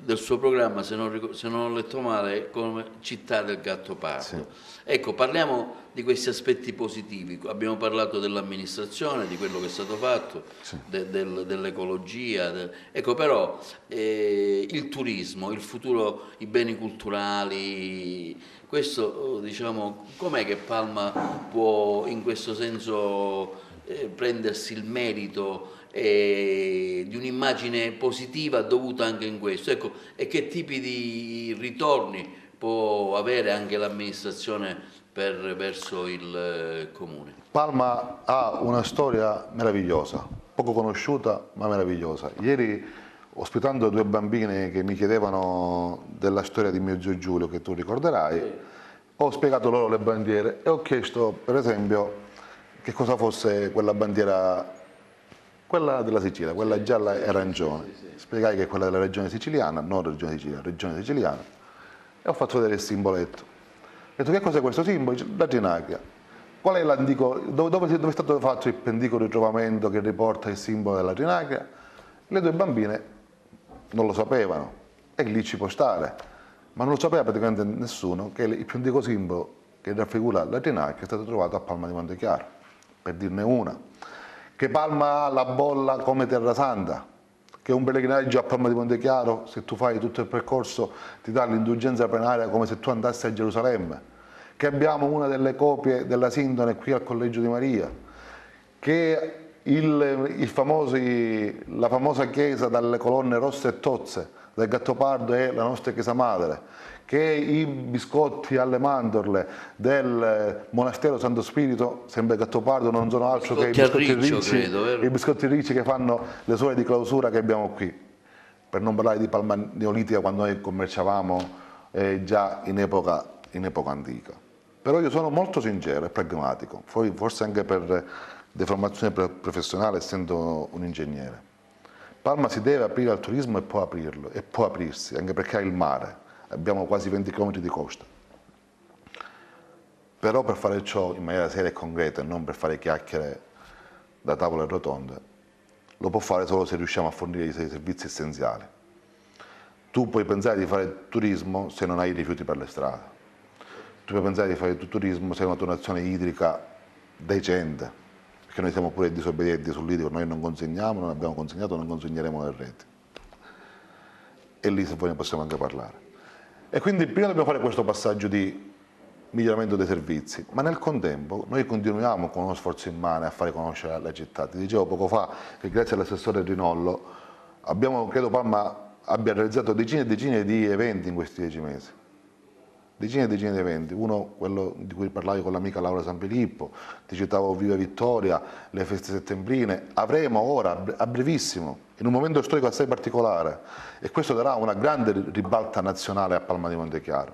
del suo programma, se non ho letto male, come città del Gattopardo. Sì. Ecco, parliamo di questi aspetti positivi. Abbiamo parlato dell'amministrazione, di quello che è stato fatto, Sì. dell'ecologia. Ecco, però il turismo, il futuro, i beni culturali, questo, diciamo, com'è che Palma può in questo senso prendersi il merito di un'immagine positiva dovuta anche in questo? Ecco, e che tipi di ritorni può avere anche l'amministrazione verso il comune? Palma ha una storia meravigliosa, poco conosciuta ma meravigliosa. Ieri, ospitando 2 bambini che mi chiedevano della storia di mio zio Giulio, che tu ricorderai, ho spiegato loro le bandiere e ho chiesto, per esempio, che cosa fosse quella bandiera, quella della Sicilia, quella gialla e arancione. Spiegai che è quella della regione siciliana, non regione Sicilia, regione siciliana, e ho fatto vedere il simboletto. Ho detto: che cos'è questo simbolo? La Trinacria. Qual è l'antico, dove è stato fatto il pendico ritrovamento che riporta il simbolo della Trinacria? Le 2 bambine non lo sapevano, e lì ci può stare, ma non lo sapeva praticamente nessuno che il più antico simbolo che raffigura la Trinacria è stato trovato a Palma di Montechiaro, per dirne una. Che Palma ha la bolla come Terra Santa, che un pellegrinaggio a Palma di Montechiaro, se tu fai tutto il percorso, ti dà l'indulgenza plenaria come se tu andassi a Gerusalemme, che abbiamo una delle copie della Sindone qui al Collegio di Maria, che la famosa chiesa dalle colonne rosse e tozze del Gattopardo è la nostra chiesa madre, che i biscotti alle mandorle del monastero Santo Spirito, sempre Gattopardo, non sono altro che i biscotti ricci che fanno le suore di clausura che abbiamo qui, per non parlare di Palma Neolitica, quando noi commerciavamo già in epoca antica. Però io sono molto sincero e pragmatico, forse anche per deformazione professionale, essendo un ingegnere. Palma si deve aprire al turismo e può aprirlo, e può aprirsi, anche perché ha il mare, abbiamo quasi 20 km di costa. Però per fare ciò in maniera seria e concreta, e non per fare chiacchiere da tavole rotonde, lo può fare solo se riusciamo a fornire i servizi essenziali. Tu puoi pensare di fare turismo se non hai i rifiuti per le strade. Tu puoi pensare di fare turismo se hai una donazione idrica decente. perché noi siamo pure disobbedienti sull'IDIO, noi non consegniamo, non abbiamo consegnato, non consegneremo le reti. E lì se voi ne possiamo anche parlare. E quindi prima dobbiamo fare questo passaggio di miglioramento dei servizi, ma nel contempo noi continuiamo con uno sforzo immane a fare conoscere la città. Ti dicevo poco fa che grazie all'assessore Rinollo credo Palma abbia realizzato decine e decine di eventi in questi 10 mesi. Decine e decine di eventi, uno quello di cui parlavi con l'amica Laura San Filippo, ti citavo Viva Vittoria, le feste settembrine, avremo ora a brevissimo, in un momento storico assai particolare, e questo darà una grande ribalta nazionale a Palma di Montechiaro.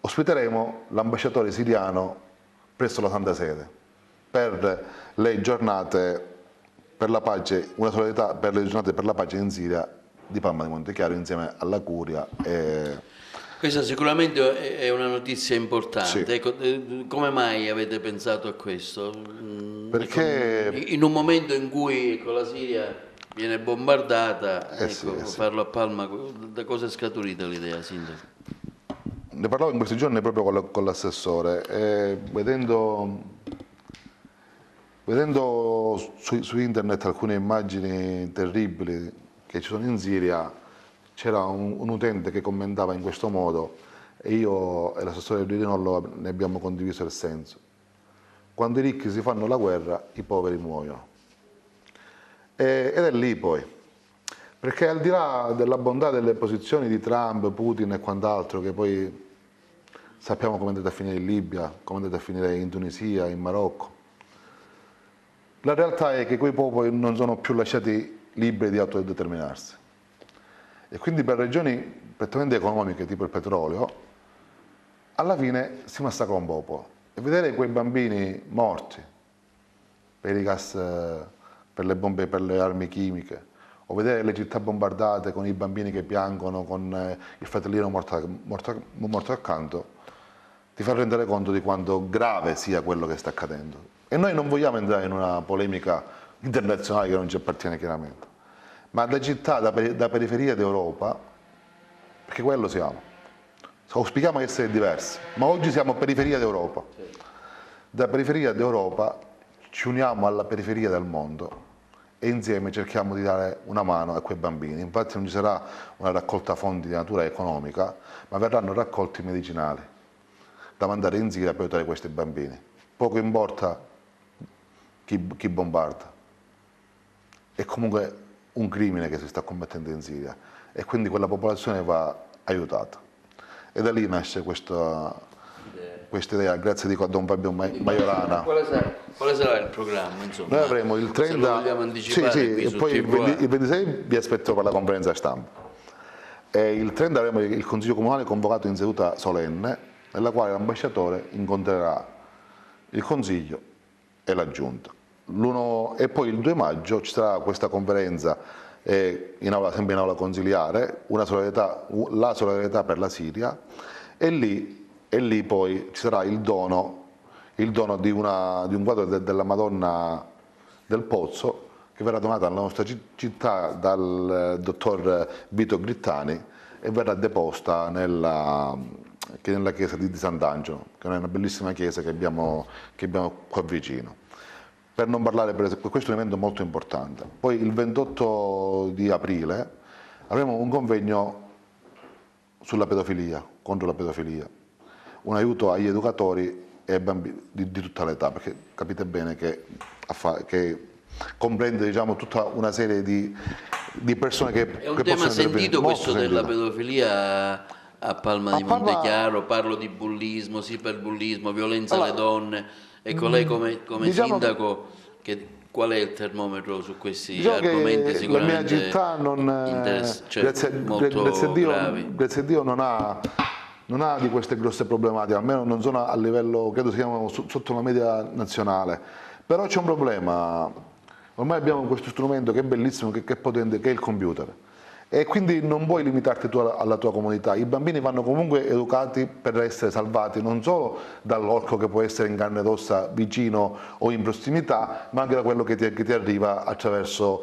Ospiteremo l'ambasciatore siriano presso la Santa Sede per le giornate per la pace, una solidarietà per le giornate per la pace in Siria di Palma di Montechiaro insieme alla Curia. Questa sicuramente è una notizia importante. Sì. Ecco, come mai avete pensato a questo? Perché in un momento in cui la Siria viene bombardata, sì. farlo a Palma, da cosa è scaturita l'idea, Sindaco? Ne parlavo in questi giorni proprio con l'assessore, vedendo su internet alcune immagini terribili che ci sono in Siria, c'era un utente che commentava in questo modo, e io e l'assessore di Rinollo ne abbiamo condiviso il senso. Quando i ricchi si fanno la guerra, i poveri muoiono. Ed è lì poi, perché al di là della bontà delle posizioni di Trump, Putin e quant'altro, che poi sappiamo come è andata a finire in Libia, come è andata a finire in Tunisia, in Marocco, la realtà è che quei popoli non sono più lasciati liberi di autodeterminarsi. E quindi per ragioni prettamente economiche, tipo il petrolio, alla fine si massacra un popolo. E vedere quei bambini morti per i gas, per le bombe, per le armi chimiche, o vedere le città bombardate con i bambini che piangono, con il fratellino morto accanto, ti fa rendere conto di quanto grave sia quello che sta accadendo. E noi non vogliamo entrare in una polemica internazionale che non ci appartiene chiaramente, ma da città, da periferia d'Europa, perché quello siamo. Auspichiamo di essere diversi, ma oggi siamo periferia d'Europa. Da periferia d'Europa ci uniamo alla periferia del mondo e insieme cerchiamo di dare una mano a quei bambini. Infatti non ci sarà una raccolta fondi di natura economica, ma verranno raccolti medicinali da mandare in Siria per aiutare questi bambini. Poco importa chi bombarda. È comunque un crimine che si sta commettendo in Siria e quindi quella popolazione va aiutata. E da lì nasce questa idea, grazie a Don Fabio Majorana. Quale sarà il programma? Insomma, noi avremo il 30, se lo vogliamo anticipare qui e sul poi TVA. il 26 vi aspetto per la conferenza stampa. E il 30 avremo il Consiglio Comunale convocato in seduta solenne, nella quale l'ambasciatore incontrerà il Consiglio e la Giunta. E poi il 2 maggio ci sarà questa conferenza sempre in aula consiliare, la solidarietà per la Siria, e lì poi ci sarà il dono di un quadro della Madonna del Pozzo che verrà donata alla nostra città dal dottor Vito Grittani e verrà deposta nella chiesa di Sant'Angelo, che è una bellissima chiesa che abbiamo qua vicino. Per non parlare, questo è un evento molto importante. Poi il 28 di aprile avremo un convegno sulla pedofilia, contro la pedofilia, un aiuto agli educatori e ai bambini di tutta l'età, perché capite bene che comprende, diciamo, tutta una serie di persone che è un tema sentito questo della pedofilia a Palma di Montechiaro. Parlo di bullismo, cyberbullismo, violenza alle donne. Ecco, lei come diciamo sindaco, qual è il termometro su questi argomenti? Sicuramente la mia città grazie a Dio non ha di queste grosse problematiche, almeno non sono a livello, credo siamo sotto la media nazionale, però c'è un problema, ormai abbiamo questo strumento che è bellissimo, che è potente, che è il computer. E quindi non puoi limitarti tu alla tua comunità, i bambini vanno comunque educati per essere salvati non solo dall'orco che può essere in carne ed ossa vicino o in prossimità, ma anche da quello che ti arriva attraverso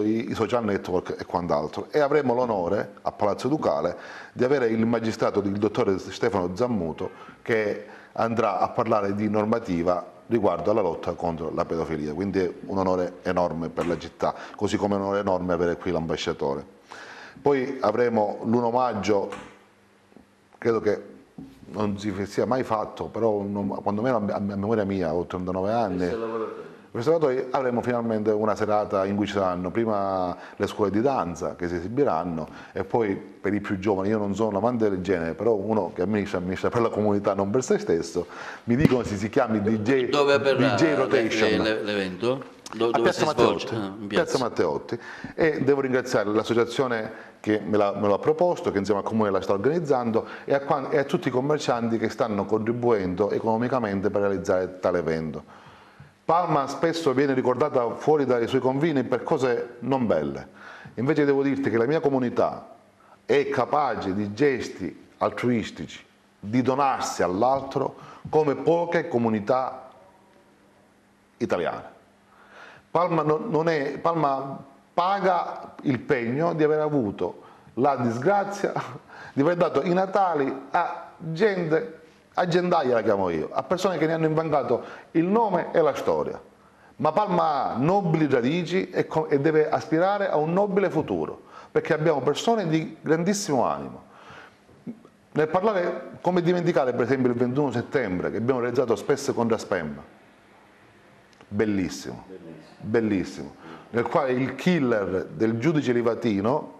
i social network e quant'altro. E avremo l'onore a Palazzo Ducale di avere il magistrato, il dottore Stefano Zammuto, che andrà a parlare di normativa riguardo alla lotta contro la pedofilia, quindi è un onore enorme per la città, così come è un onore enorme avere qui l'ambasciatore. Poi avremo l'1 maggio, credo che non si sia mai fatto, però quando meno a memoria mia, ho 39 anni, per lavoratori avremo finalmente una serata in cui ci saranno prima le scuole di danza che si esibiranno e poi per i più giovani, io non sono un amante del genere, però uno che amministra per la comunità, non per se stesso, mi dicono si chiami DJ, Dove avverrà DJ Rotation. l'evento? A Dove si svolge? Piazza Matteotti, e devo ringraziare l'associazione che me lo ha proposto, che insieme al comune la sta organizzando e a tutti i commercianti che stanno contribuendo economicamente per realizzare tale evento. Palma spesso viene ricordata fuori dai suoi confini per cose non belle, invece devo dirti che la mia comunità è capace di gesti altruistici, di donarsi all'altro come poche comunità italiane. Palma paga il pegno di aver avuto la disgrazia di aver dato i Natali a gente, a gendaia la chiamo io, a persone che ne hanno invencato il nome e la storia. Ma Palma ha nobili radici e deve aspirare a un nobile futuro, perché abbiamo persone di grandissimo animo. Nel parlare, come dimenticare per esempio il 21 settembre che abbiamo realizzato spesso contro Spam, bellissimo, bellissimo, nel quale il killer del giudice Livatino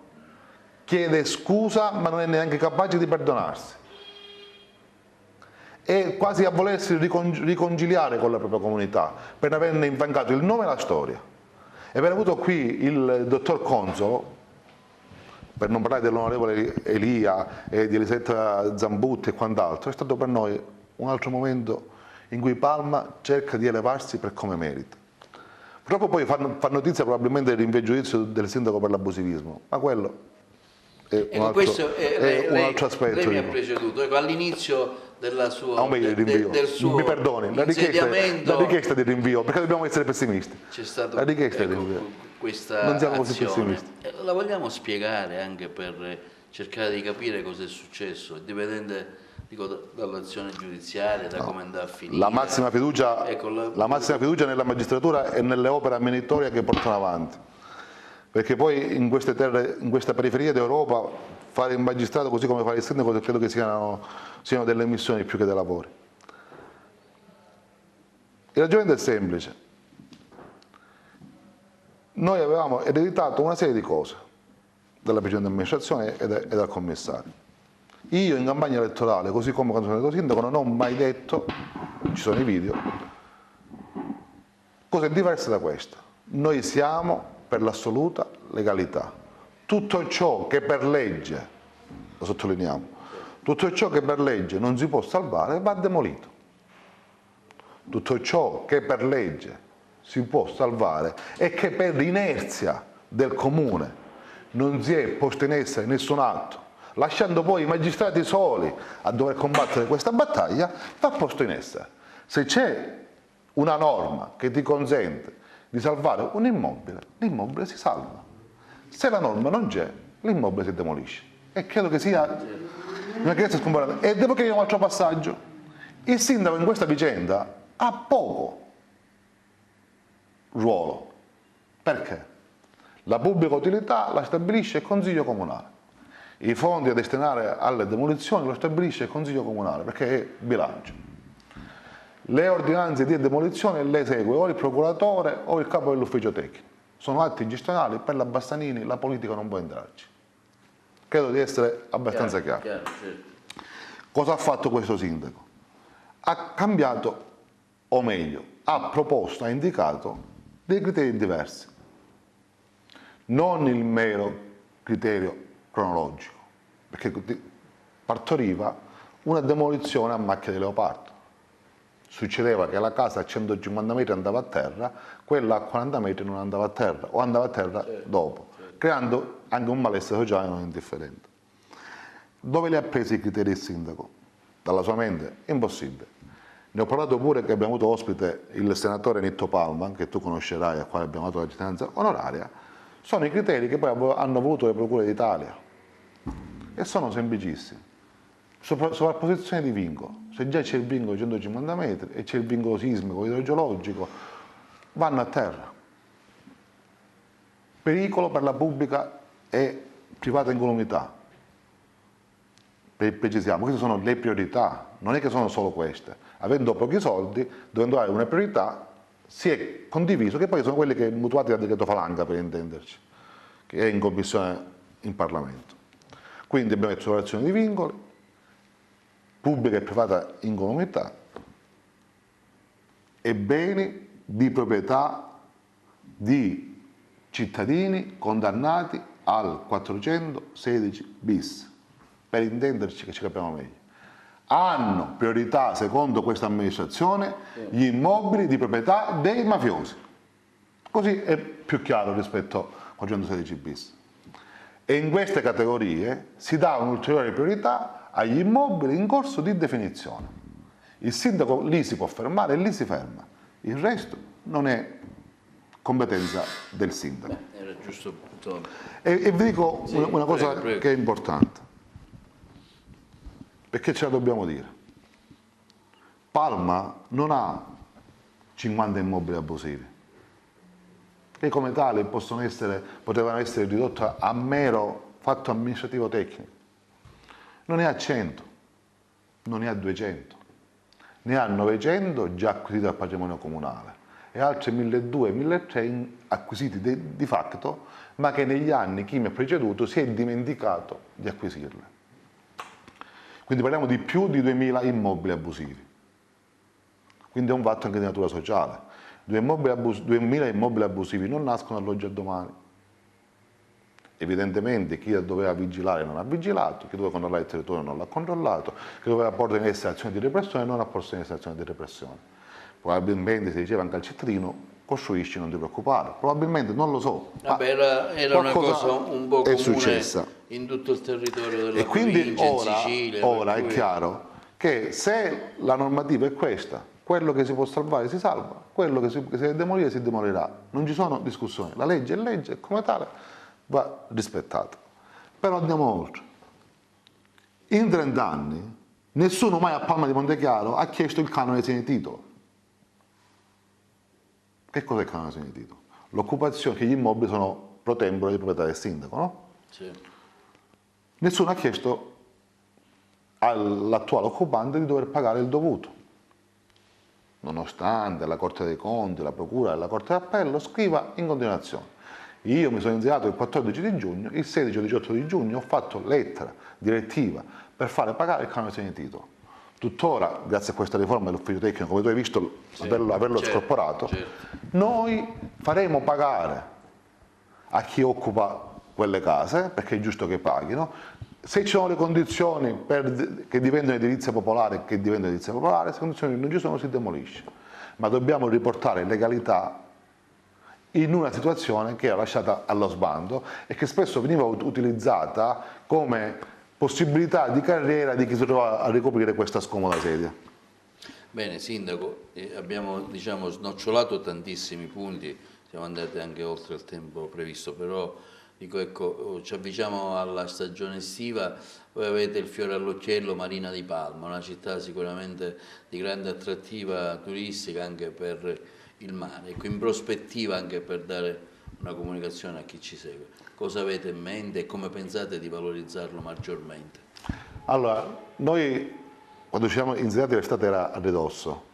chiede scusa ma non è neanche capace di perdonarsi. È quasi a volersi riconciliare con la propria comunità per averne invencato il nome e la storia. E aver avuto qui il dottor Consolo, per non parlare dell'onorevole Elia e di Elisetta Zambutti e quant'altro, è stato per noi un altro momento in cui Palma cerca di elevarsi per come merita. Purtroppo poi fa notizia probabilmente il rinvio-giudizio del sindaco per l'abusivismo, ma quello è un altro aspetto. Lei mi ha preceduto, ecco, all'inizio della sua, del suo mi perdoni, la richiesta di rinvio, perché dobbiamo essere pessimisti. C'è stata la richiesta di rinvio. Questa non siamo così azione. pessimisti. La vogliamo spiegare anche per cercare di capire cosa è successo, dipendente dall'azione giudiziaria, da come andrà a finire. La massima fiducia, la massima fiducia nella magistratura e nelle opere amministratorie che portano avanti, perché poi in queste terre, in questa periferia d'Europa, fare il magistrato così come fare il sindaco credo che siano delle missioni più che dei lavori. Il ragionamento è semplice. Noi avevamo ereditato una serie di cose dalla precedente amministrazione e dal commissario. Io in campagna elettorale, così come quando sono stato sindaco, non ho mai detto, ci sono i video, cose diverse da questa. Noi siamo per l'assoluta legalità. Tutto ciò che per legge, lo sottolineiamo, tutto ciò che per legge non si può salvare va demolito. Tutto ciò che per legge si può salvare e che per inerzia del comune non si è posto in essere nessun atto, lasciando poi i magistrati soli a dover combattere questa battaglia, va posto in essere. Se c'è una norma che ti consente di salvare un immobile, l'immobile si salva. Se la norma non c'è, l'immobile si demolisce. E credo che sia una chiarezza scomparata. E devo chiedere un altro passaggio. Il sindaco in questa vicenda ha poco ruolo. Perché? La pubblica utilità la stabilisce il Consiglio Comunale. I fondi da destinare alle demolizioni lo stabilisce il Consiglio Comunale, perché è bilancio. Le ordinanze di demolizione le esegue o il procuratore o il capo dell'ufficio tecnico. Sono atti gestionali, per la Bassanini la politica non può entrarci. Credo di essere abbastanza chiaro. Certo. Cosa ha fatto questo sindaco? Ha cambiato, o meglio, ha proposto, ha indicato dei criteri diversi. Non il mero criterio cronologico, perché partoriva una demolizione a macchia di leopardo. Succedeva che la casa a 150 metri andava a terra, quella a 40 metri non andava a terra, o andava a terra dopo, creando anche un malessere sociale non indifferente. Dove li ha presi i criteri il sindaco? Dalla sua mente? Impossibile. Ne ho parlato pure che abbiamo avuto ospite il senatore Nitto Palma, che tu conoscerai, al quale abbiamo dato la cittadinanza onoraria. Sono i criteri che poi hanno voluto le procure d'Italia e sono semplicissimi. sovrapposizione di vincolo. Se già c'è il vincolo di 150 metri e c'è il vincolo sismico, idrogeologico, vanno a terra. Pericolo per la pubblica e privata incolumità. Precisiamo, queste sono le priorità, non è che sono solo queste. Avendo pochi soldi, dovendo dare una priorità, si è condiviso, che poi sono quelle che mutuate dal decreto Falanga, per intenderci, che è in commissione in Parlamento. Quindi abbiamo detto separazione di vincoli, pubblica e privata incolumità e beni di proprietà di cittadini condannati al 416 bis, per intenderci che ci capiamo meglio. Hanno priorità, secondo questa amministrazione, gli immobili di proprietà dei mafiosi. Così è più chiaro rispetto al 416 bis. E in queste categorie si dà un'ulteriore priorità agli immobili in corso di definizione. Il sindaco lì si può fermare e lì si ferma. Il resto non è competenza del sindaco. Era giusto. E vi dico una cosa prego. che è importante, perché ce la dobbiamo dire. Palma non ha 50 immobili abusivi, che come tali potevano essere ridotti a mero fatto amministrativo tecnico. Non ne ha 100, non ne ha 200, ne ha 900 già acquisiti dal patrimonio comunale e altri 1.200-1.300 acquisiti di facto, ma che negli anni chi mi ha preceduto si è dimenticato di acquisirle. Quindi parliamo di più di 2.000 immobili abusivi. Quindi è un fatto anche di natura sociale. 2.000 immobili abusivi non nascono dall'oggi al domani. Evidentemente chi doveva vigilare non ha vigilato, chi doveva controllare il territorio non l'ha controllato, chi doveva porre in essere azioni di repressione non ha posto in essere azioni di repressione. Probabilmente si diceva anche al cittadino: costruisci, non ti preoccupare. Probabilmente, non lo so. Vabbè, era una cosa un po' comune successa in tutto il territorio della e quindi provincia, in Sicilia. ora è chiaro che se la normativa è questa, quello che si può salvare si salva, quello che si deve demolire si demolirà. Non ci sono discussioni. La legge è legge e come tale va rispettata. Però andiamo oltre. In 30 anni nessuno mai a Palma di Montechiaro ha chiesto il canone sine titolo. Che cos'è il canone sine titolo? L'occupazione, che gli immobili sono pro tempore di proprietà del sindaco, no? Sì. Nessuno ha chiesto all'attuale occupante di dover pagare il dovuto, nonostante la Corte dei Conti, la Procura e la Corte d'Appello scriva in continuazione. Io mi sono insediato il 14 di giugno, il 16 o 18 di giugno ho fatto lettera, direttiva per fare pagare il canone sine titolo. Tuttora, grazie a questa riforma dell'ufficio tecnico, come tu hai visto, averlo scorporato, noi faremo pagare a chi occupa quelle case, perché è giusto che paghino. Se ci sono le condizioni che diventano edilizia popolare, se le condizioni non ci sono, si demolisce. Ma dobbiamo riportare legalità in una situazione che era lasciata allo sbando e che spesso veniva utilizzata come possibilità di carriera di chi si trova a ricoprire questa scomoda sedia. Bene, Sindaco, abbiamo snocciolato tantissimi punti, siamo andati anche oltre il tempo previsto, però dico, ecco, ci avviciniamo alla stagione estiva, voi avete il fiore all'occhiello Marina di Palma, una città sicuramente di grande attrattiva turistica anche per il mare, ecco, in prospettiva anche per dare una comunicazione a chi ci segue. Cosa avete in mente e come pensate di valorizzarlo maggiormente? Allora, noi quando ci siamo insediati l'estate era a ridosso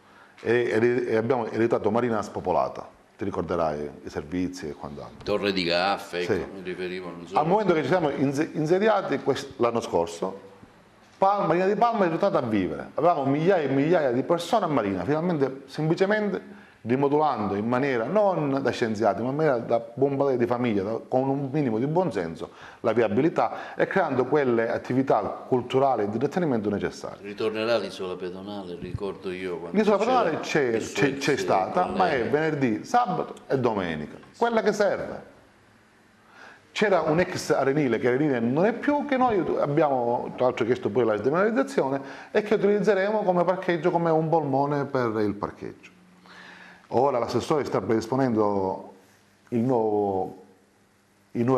e abbiamo ereditato Marina spopolata, ti ricorderai i servizi e quant'altro. Torre di Caffè, Sì. ecco, mi riferivo, non so. Al momento che ci siamo insediati l'anno scorso, Marina di Palma è ritornata a vivere, avevamo migliaia e migliaia di persone a Marina, finalmente, semplicemente rimodulando in maniera non da scienziati, ma in maniera da buon padre di famiglia, con un minimo di buonsenso, la viabilità e creando quelle attività culturali e di intrattenimento necessarie. Ritornerà l'isola pedonale, ricordo io. L'isola pedonale c'è stata, ma è venerdì, sabato e domenica, quella che serve. C'era un ex arenile, che arenile non è più, che noi abbiamo tra l'altro chiesto pure la demineralizzazione e che utilizzeremo come parcheggio, come un polmone per il parcheggio. Ora l'assessore sta predisponendo i nuovi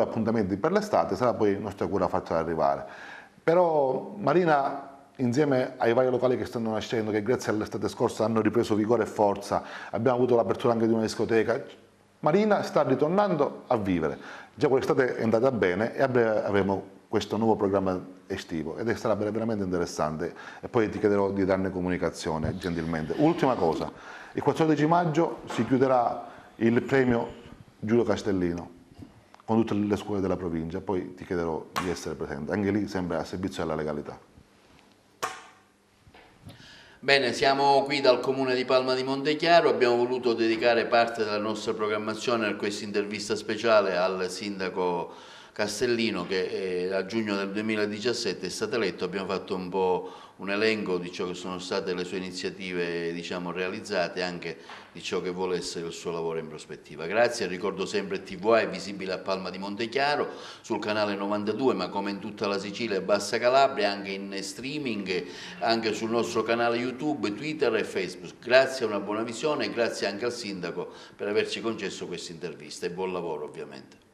appuntamenti per l'estate, sarà poi nostra cura farcela arrivare. Però Marina insieme ai vari locali che stanno nascendo, che grazie all'estate scorsa hanno ripreso vigore e forza, abbiamo avuto l'apertura anche di una discoteca, Marina sta ritornando a vivere. Già quest'estate è andata bene e a breve avremo questo nuovo programma estivo ed sarà veramente interessante e poi ti chiederò di darne comunicazione gentilmente. Ultima cosa, il 14 maggio si chiuderà il premio Giulio Castellino con tutte le scuole della provincia, poi ti chiederò di essere presente, anche lì sempre a servizio della legalità. Bene, siamo qui dal Comune di Palma di Montechiaro, abbiamo voluto dedicare parte della nostra programmazione a questa intervista speciale al sindaco Castellino che a giugno del 2017 è stato eletto. Abbiamo fatto un po' un elenco di ciò che sono state le sue iniziative, diciamo, realizzate, anche di ciò che vuole essere il suo lavoro in prospettiva. Grazie, ricordo sempre TVA è visibile a Palma di Montechiaro sul canale 92, ma come in tutta la Sicilia e Bassa Calabria, anche in streaming, anche sul nostro canale YouTube, Twitter e Facebook. Grazie, una buona visione e grazie anche al sindaco per averci concesso questa intervista e buon lavoro ovviamente.